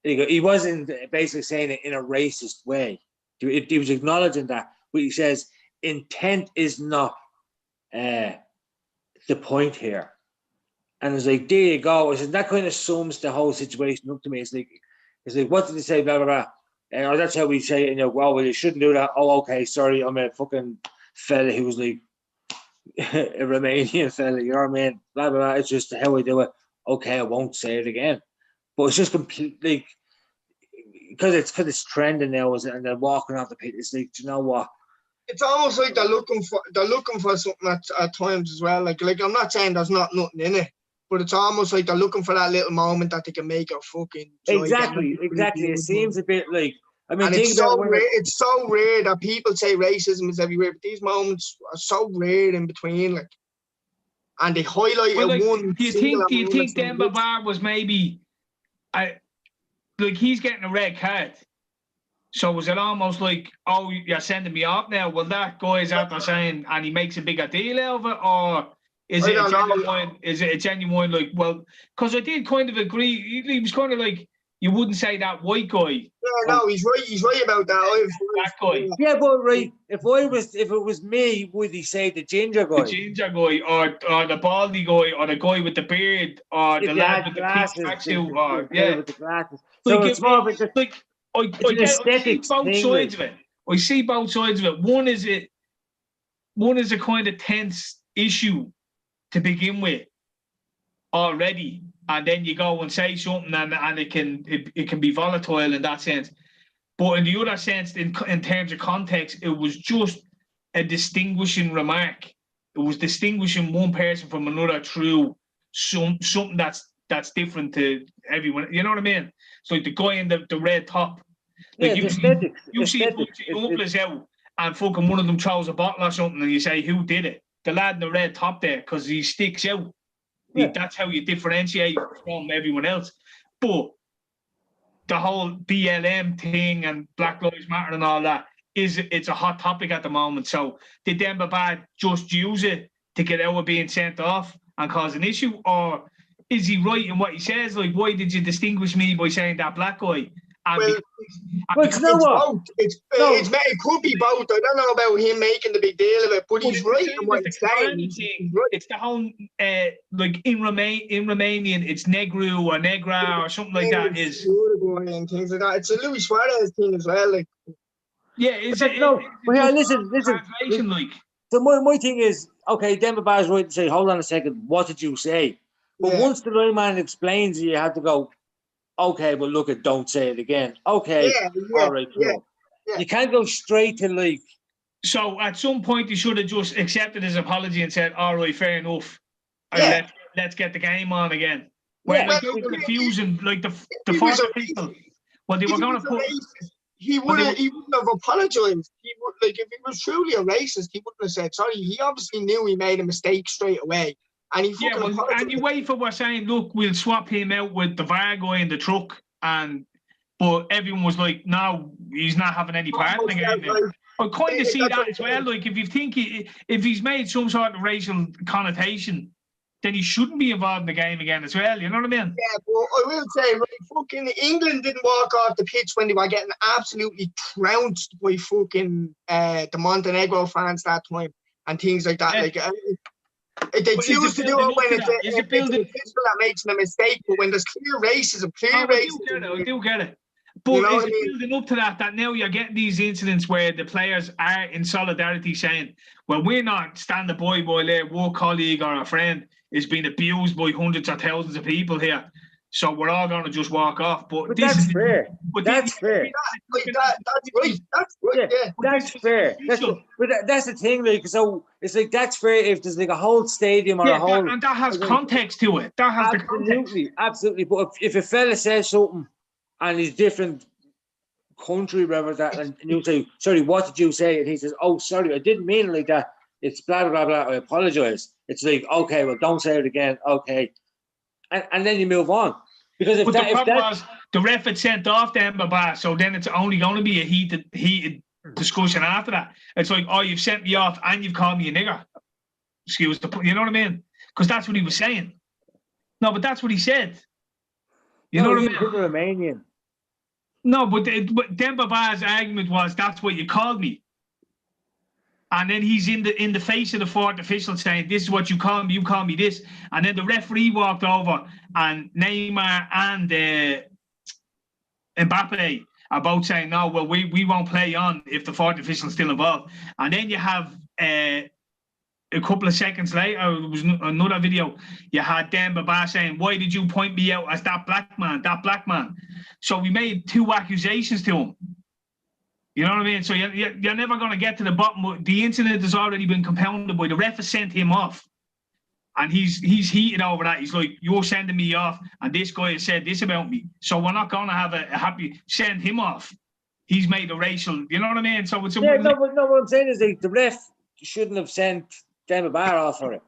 he wasn't basically saying it in a racist way. He was acknowledging that, but he says intent is not the point here. And it's like, there you go. I said, that kind of sums the whole situation up to me. It's like, what did he say? Blah blah blah. And that's how we say it. Well, you shouldn't do that. Oh, okay, sorry, I'm a fucking fella who was like a Romanian fella. You know what I mean? Blah blah blah. It's just how I do it. Okay, I won't say it again. But it's just completely because it's trending now, and they're walking off the pitch. It's like, do you know what? It's almost like they're looking for something at times as well. Like I'm not saying there's not nothing in it, but it's almost like they're looking for that little moment that they can make a fucking exactly. It seems a bit like and it's so rare that people say racism is everywhere, but these moments are so rare in between, like, and they highlight one. Do you think Demba Ba was maybe, like he's getting a red card? So was it almost like, oh, you're sending me off now? Well, that guy's out there saying, and he makes a bigger deal out of it, or is it a genuine like? Well, because I did kind of agree. He was kind of like, you wouldn't say that white guy. Yeah, no, he's right. He's right about that. That guy. Yeah, but right, if it was me, would he say the ginger guy? The ginger guy, or the baldy guy, or the guy with the beard, or the lad with the pink tracksuit, or with the glasses. So it's more of a like. I see both sides of it. I see both sides of it. One is a kind of tense issue to begin with already, and then you go and say something, and it can be volatile in that sense. But in the other sense, in terms of context, it was just a distinguishing remark. It was distinguishing one person from another through something that's different to everyone. You know what I mean? It's like the guy in the red top. Like you see a bunch of homeless out, and fucking one of them throws a bottle or something, and you say, who did it? The lad in the red top there, because he sticks out. Yeah. That's how you differentiate from everyone else. But the whole BLM thing and Black Lives Matter and all that, it's a hot topic at the moment. So did Demba Ba just use it to get out of being sent off and cause an issue? Or is he right in what he says? Like, why did you distinguish me by saying that black guy? Well, you know what? It could be both. I don't know about him making the big deal of it, but he's right in what he's saying. It's the whole like in Romanian, it's negru or negra or something like that. Is and things like that. It's a Luis Suarez thing as well. Like, yeah, listen. Like, so my thing is, okay, Demba Ba is right to say, hold on a second, what did you say? But once the right man explains it, you have to go, okay, well, look, don't say it again. Okay, all right, cool. Yeah. You can't go straight to like. So at some point, you should have just accepted his apology and said, all right, fair enough. Yeah. Let's get the game on again. Where they were confusing, like the first people. Well, they were going to put. He wouldn't have apologized. He would, like, if he was truly a racist, he wouldn't have said sorry. He obviously knew he made a mistake straight away. And he fucking apologized. And you wait for we're saying, look, we'll swap him out with the VAR guy in the truck, but everyone was like, no, he's not having any part in the game. Like, I kind of see that as well. Like, if you think if he's made some sort of racial connotation, then he shouldn't be involved in the game again as well. You know what I mean? Yeah, but I will say, right, fucking England didn't walk off the pitch when they were getting absolutely trounced by fucking the Montenegro fans that time and things like that. Yeah. Like, they choose to do it when it's a physical that makes a mistake, but when there's clear racism, I do get it. But is it building up to that now you're getting these incidents where the players are in solidarity saying, well, we're not standing by while their work colleague or a friend is being abused by hundreds or thousands of people here, so we're all going to just walk off. But that's fair. That's fair. That's right. yeah. That's fair. That's the thing, like, so it's like that's fair if there's like a whole stadium or a whole. And that has context to it. That has the context. Absolutely. But if a fella says something and he's different country, whatever that, and you say, sorry, what did you say? And he says, oh, sorry, I didn't mean it like that. It's blah, blah, blah, I apologize. It's like, okay, well, don't say it again. Okay. And then you move on. Because the problem was the ref had sent off Demba Ba, so then it's only going to be a heated discussion after that. It's like, oh, you've sent me off and you've called me a nigger. Excuse the, you know what I mean? Because that's what he was saying. No, but that's what he said. You know what I mean? Romanian. No, but Demba Ba's argument was that's what you called me. And then he's in the face of the fourth official saying, this is what you call me this. And then the referee walked over and Neymar and Mbappe are both saying, no, well, we won't play on if the fourth official is still involved. And then you have a couple of seconds later, there was another video, you had Demba Ba saying, why did you point me out as that black man? So we made 2 accusations to him. You know what I mean? So you're never going to get to the bottom. The incident has already been compounded by the ref has sent him off. And he's heated over that. He's like, you're sending me off. And this guy has said this about me. So we're not going to have a happy send him off. He's made a racial, you know what I mean? So it's what I'm saying is like the ref shouldn't have sent Demba Ba off for it.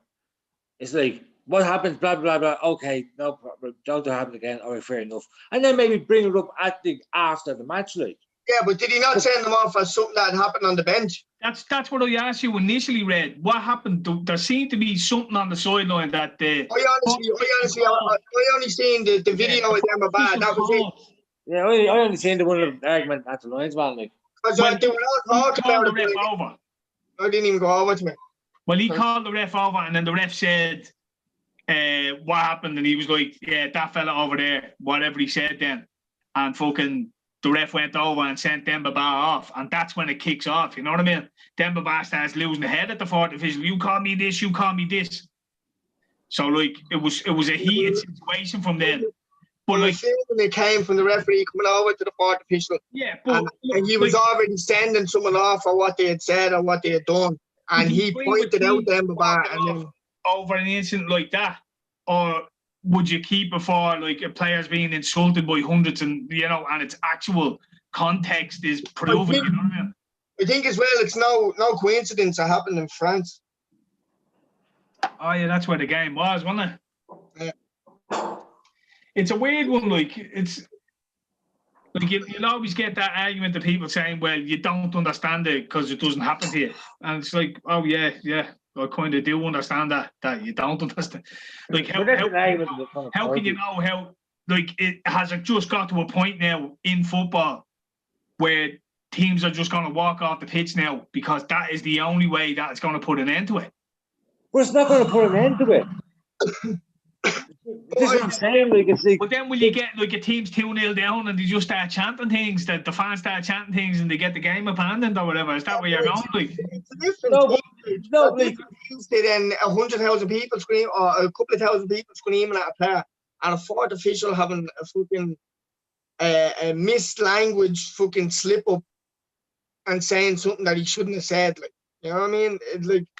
It's like, what happens, blah, blah, blah. Okay, no problem. Don't happen again. All right, fair enough. And then maybe bring it up after the match, like. Yeah, but did he not send them off as something that happened on the bench? That's what I asked you initially, Red. What happened? There seemed to be something on the sideline that. I only seen the video of Demba Ba. That was it. Yeah, I only seen the one argument at the lines, man. Like, they were all talking about the ref over. I didn't even go over to me. Well, he called the ref over, and then the ref said, "What happened?" And he was like, "Yeah, that fella over there, whatever he said then," and fucking. The ref went over and sent Demba Ba off, and that's when it kicks off. You know what I mean? Demba Ba starts losing the head at the fourth official. You call me this, you call me this. So like it was a heated situation from then. But like it came from the referee coming over to the fourth official. Yeah, but and he was already sending someone off for what they had said or what they had done, and he pointed out Demba Ba and then over an incident like that, or. Would you keep it for like a player's being insulted by hundreds and and its actual context is proven? You know what I mean? I think as well, it's no coincidence it happened in France. Oh yeah, that's where the game was, wasn't it? Yeah. It's a weird one. Like it's like you'll always get that argument of people saying, "Well, you don't understand it because it doesn't happen to you," and it's like, "Oh yeah." I kind of do understand that you don't understand. Like how can you know how like it has just got to a point now in football where teams are just going to walk off the pitch now because that is the only way that it's going to put an end to it. Well, it's not going to put an end to it. This is what I'm saying. Like, it's like, but then will you get like a team's 2-0 down and they just start chanting things, that the fans start chanting things and they get the game abandoned or whatever? Is that where you're going? Like, it's a different like then 100,000 people scream or a couple of thousand people screaming at a player and a fourth official having a fucking a missed language fucking slip up and saying something that he shouldn't have said. Like, you know what I mean?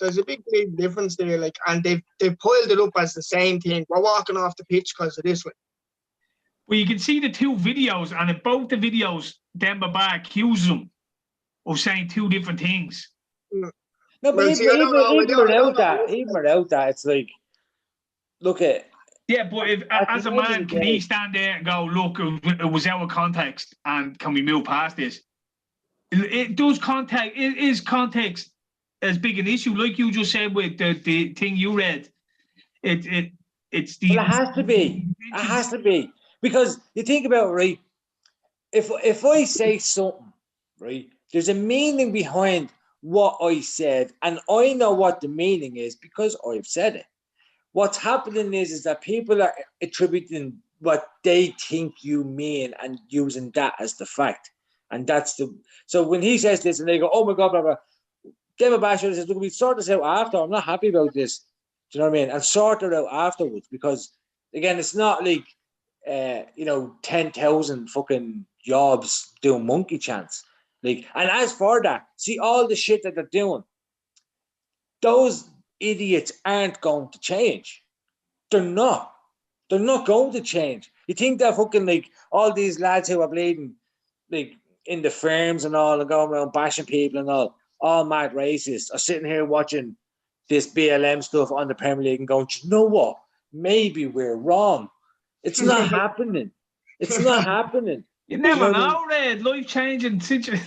There's a big difference there. Like, and they've piled it up as the same thing. We're walking off the pitch because of this one. Well, you can see the 2 videos, and in both the videos, Demba Ba accuses him of saying 2 different things. No, but even without that, it's like, look at. Yeah, but if as a man, can he stand there and go, "Look, it was out of context, and can we move past this?" It does context. It is context as big an issue, like you just said with the thing you read. It's the. Well, it has to be. It has to be because you think about it, right. If I say something, right, there's a meaning behind what I said, and I know what the meaning is because I've said it. What's happening is that people are attributing what they think you mean and using that as the fact. And that's so when he says this and they go, "Oh my God, blah, blah." Demba Ba says, "Look, we sort this out after. I'm not happy about this." Do you know what I mean? And sort it out afterwards because, again, it's not like, 10,000 fucking jobs doing monkey chants. Like, and as for that, see all the shit that they're doing, those idiots aren't going to change. They're not. They're not going to change. You think that fucking like all these lads who are bleeding like in the firms and all and going around bashing people and all mad racists are sitting here watching this BLM stuff on the Premier League and going, you know what? Maybe we're wrong. It's not happening. It's not happening. You never You know what I know, Red. Life changing situation.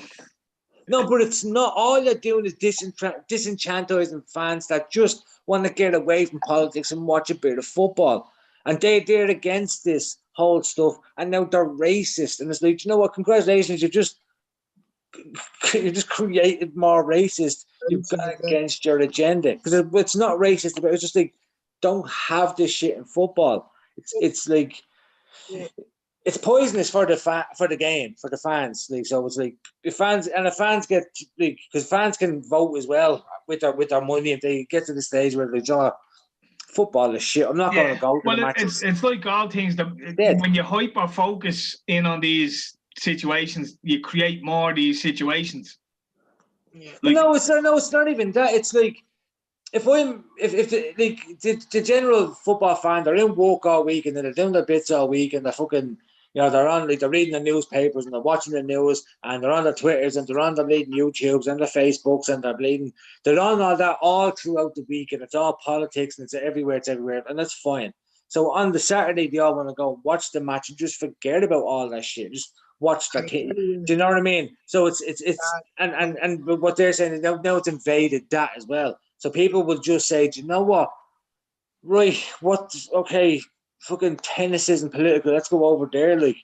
No, but it's not. All you're doing is disenchantizing fans that just want to get away from politics and watch a bit of football. And they're against this whole stuff. And now they're racist. And it's like, you know what? Congratulations. You just created more racist. You've gone against your agenda. Because it's not racist, but it's just like, don't have this shit in football. It's like... It's poisonous for the game, for the fans. Like, so it's like if fans get like, because fans can vote as well with their money if they get to the stage where they draw football is shit. I'm not going to go to the matches. It's like all things that when you hyper focus in on these situations, you create more of these situations. Yeah. Like, no, it's not even that. It's like if the general football fan, they're in work all week and they're doing their bits all week and they're fucking, you know, they're reading the newspapers and they're watching the news and they're on their Twitters and they're on their bleeding YouTubes and their Facebooks and they're on all that all throughout the week and it's all politics and it's everywhere and that's fine. So on the Saturday they all want to go watch the match and just forget about all that shit. Just watch their team. Do you know what I mean? So it's and what they're saying is now it's invaded that as well. So people will just say, do you know what? Right, okay, fucking tennis isn't political. Let's go over there, like,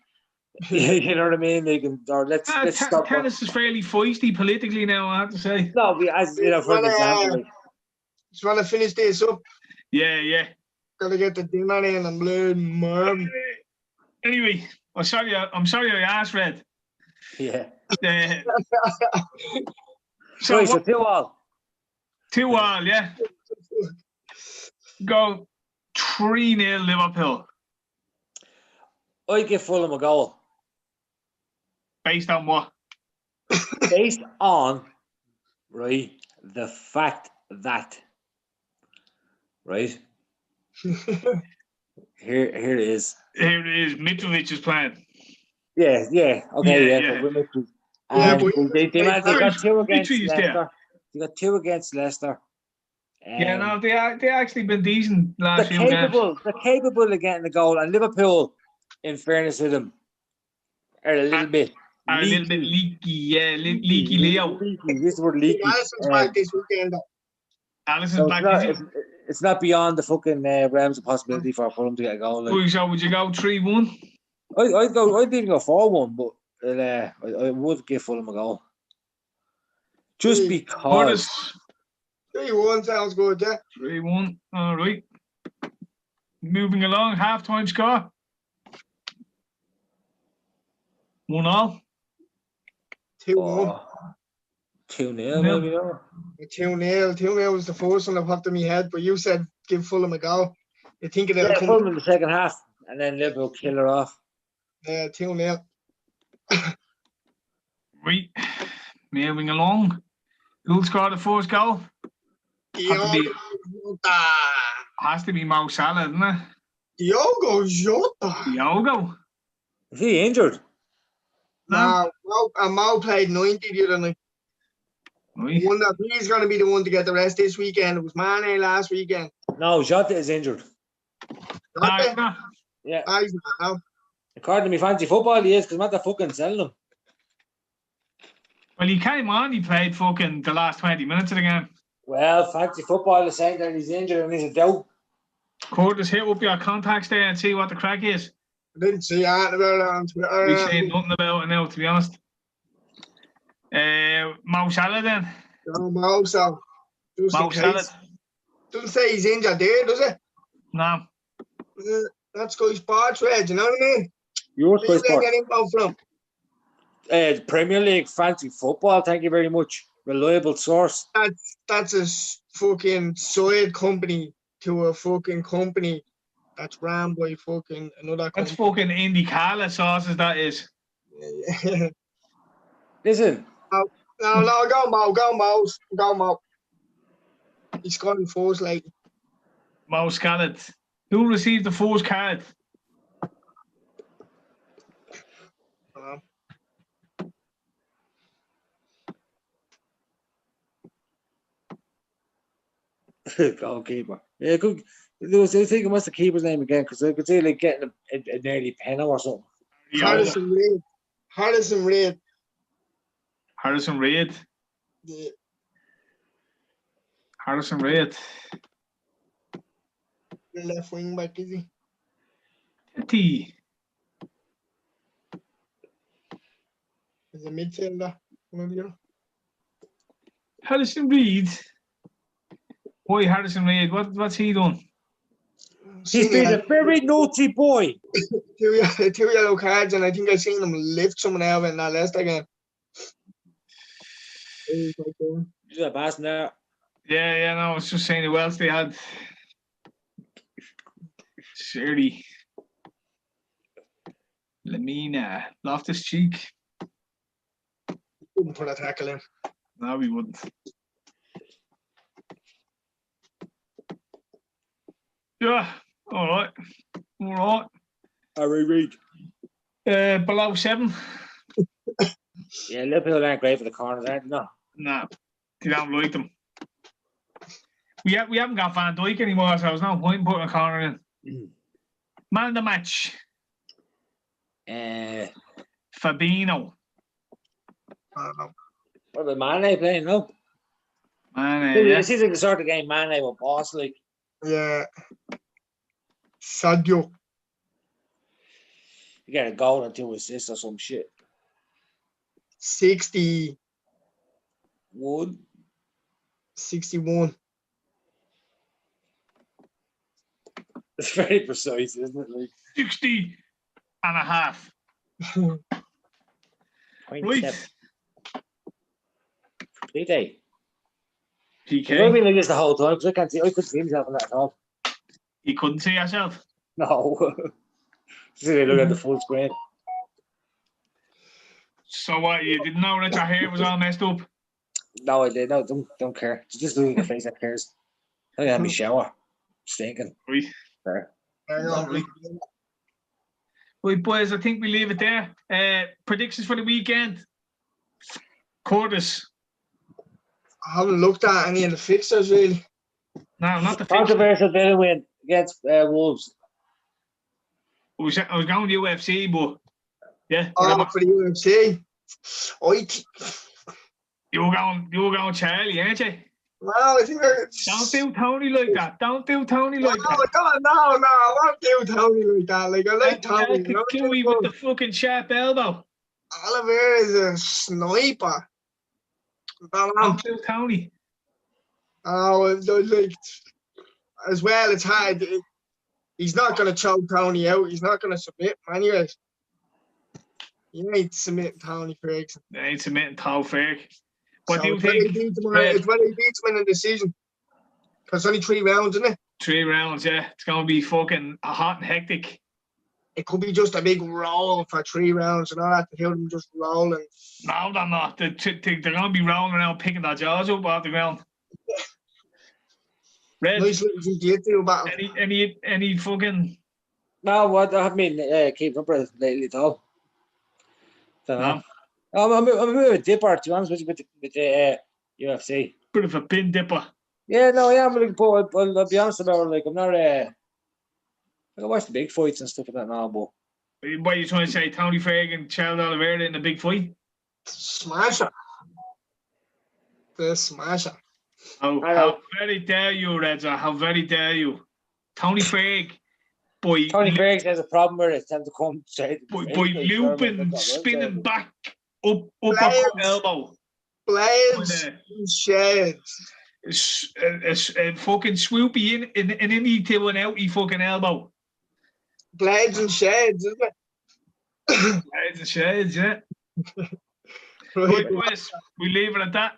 you know what I mean? Like, or let's stop. Tennis is fairly feisty politically now, I have to say. No, as you know, for example, like, just want to finish this up. Yeah. Gotta get the dinner in and blood mom. Anyway, I'm sorry I asked, Red. Yeah. So right, so 2-2. 2-2, yeah. Go 3-0 Liverpool. I give Fulham a goal. Based on what? Based on, right, the fact that, right, here it is. Here it is. Mitrovic is playing. Yeah, okay, yeah. And they got 2 against Leicester. They got 2 against Leicester. Yeah, no, they actually been decent last few games. They're capable of getting the goal, and Liverpool, in fairness to them, are a little bit leaky. Yeah, leaky Leo. This is word leaky. Alisson's back this weekend. Alisson's back. It's not beyond the fucking realms of possibility for Fulham to get a goal. Like. So would you go 3-1? I'd even go 4-1, but I would give Fulham a goal. Just because. 3-1 sounds good, yeah. 3-1. All right. Moving along, half-time score. 1-1. 2-1. 2-0, maybe. 2-0. 2-0 was the first one that popped in my head, but you said give Fulham a go. You think it'll come? Fulham in the second half, and then Liverpool kill her off. Yeah, 2-0. Right. Moving along. Who'll score the first goal? Has to be Mo Salah, isn't it? Diogo Jota. Diogo. Is he injured? No, Mo played 90 the other night. Right. He's going to be the one to get the rest this weekend. It was Mane last weekend. No, Jota is injured. No. Yeah. He's not now. According to me fancy football, he is, because I'm not fucking selling him. Well, he came on, he played fucking the last 20 minutes of the game. Well, fancy football is saying that he's injured and he's a doubt. Curtis, hit up your contacts there and see what the crack is. I didn't see anything about it on Twitter. We've seen nothing about it now, to be honest. Mo Salah then? No, Mo Salah. Mo Salah. Doesn't say he's injured there, does it? No. That's Sky Sports, Red, you know what I mean? You're Sky Sports. Get info from? Premier League fancy football, thank you very much. Reliable source. That's a fucking side company to a fucking company that's ran by fucking another company. That's fucking IndyCar sauces, that is. Listen. No, go Mo. He's got in force lately. Mo Scallett. Who received the first card? Goalkeeper. Yeah, good. I think it was the keeper's name again because I could see like getting a nearly penalty or something. Harrison Reid. Harrison Reid. Yeah. Harrison Reid. The left wing back, is he? T. He's a midfielder. One of the other. Harrison Reid. Why Harrison Reid? What's he done? He's been a very naughty boy. Two yellow cards, and I think I seen him lift someone out in that last game. He's a pass now. Yeah, no, I was just saying who else they had. Shirley. Lamina. Loftus-Cheek. Wouldn't put a tackle in. No, we wouldn't. Yeah, all right. Harry Reid. Below 7. Yeah, Liverpool aren't great for the corners, aren't they? No. Nah, they don't like them. We haven't got Van Dijk anymore, so there's no point in putting a corner in. Man of the match. Fabinho. What about Mane playing? No. Mane, yeah. It seems like the sort of game Mane will boss like. Yeah. Sadio. You get a goal and 2 assists or some shit. 60. 61. It's very precise, isn't it? Like 60 and a half. Right. PK. PK. I've been like this the whole time because I couldn't see myself in that at all. You couldn't see yourself? No. Just look at the full screen. So what, you didn't know that your hair was all messed up? No, I did. No, don't care. Just look at your face that cares. I had me shower. Stinking. Right. Fair. Right, boys, I think we leave it there. Predictions for the weekend. Curtis. I haven't looked at any of the fixtures really. No, not the fixture. Controversial Villa win against Wolves. I was going to UFC, but yeah. Oh, for the UFC. You were going Charlie, ain't you? Well, I think Don't do Tony like that. Don't do Tony like that. No, I won't do Tony like that. Like, I like Tony. Chloe with the fucking sharp elbow. Oliver is a sniper. Don't do Tony. Oh, like, as well, it's hard. He's not going to choke Tony out. He's not going to submit him anyways. You ain't submitting Tony Ferguson. They ain't submitting Tony Ferg. What do you think? It's when he beats him in the decision. Because it's only 3 rounds, isn't it? 3 rounds, yeah. It's going to be fucking hot and hectic. It could be just a big roll for 3 rounds and all that. To hear them just rolling. No, they're not. They're going to be rolling around picking their jaws up off the ground. Red. Nice little jiu-jitsu battle. Any fucking... No, what I haven't been keeping up with it lately at all. Don't know. I'm a bit of a dipper, to be honest with you, with the UFC. Bit of a pin dipper. Yeah, no, yeah, I'm looking forward. I'll be honest about it. Like, I'm not I watch the big fights and stuff like that now, but. What are you trying to say? Tony Ferg and Charles Oliveira in a big fight? Smasher. The smasher. How very dare you, Reza? How very dare you? Tony Ferg. Tony Ferg has a problem with it. Tends to come straight. By looping, spinning back, up elbow. Blades and sheds. A fucking swoopy in any to an outy fucking elbow. Blades and sheds, isn't it? Blades and sheds, yeah. Right, boys, we leave it at that.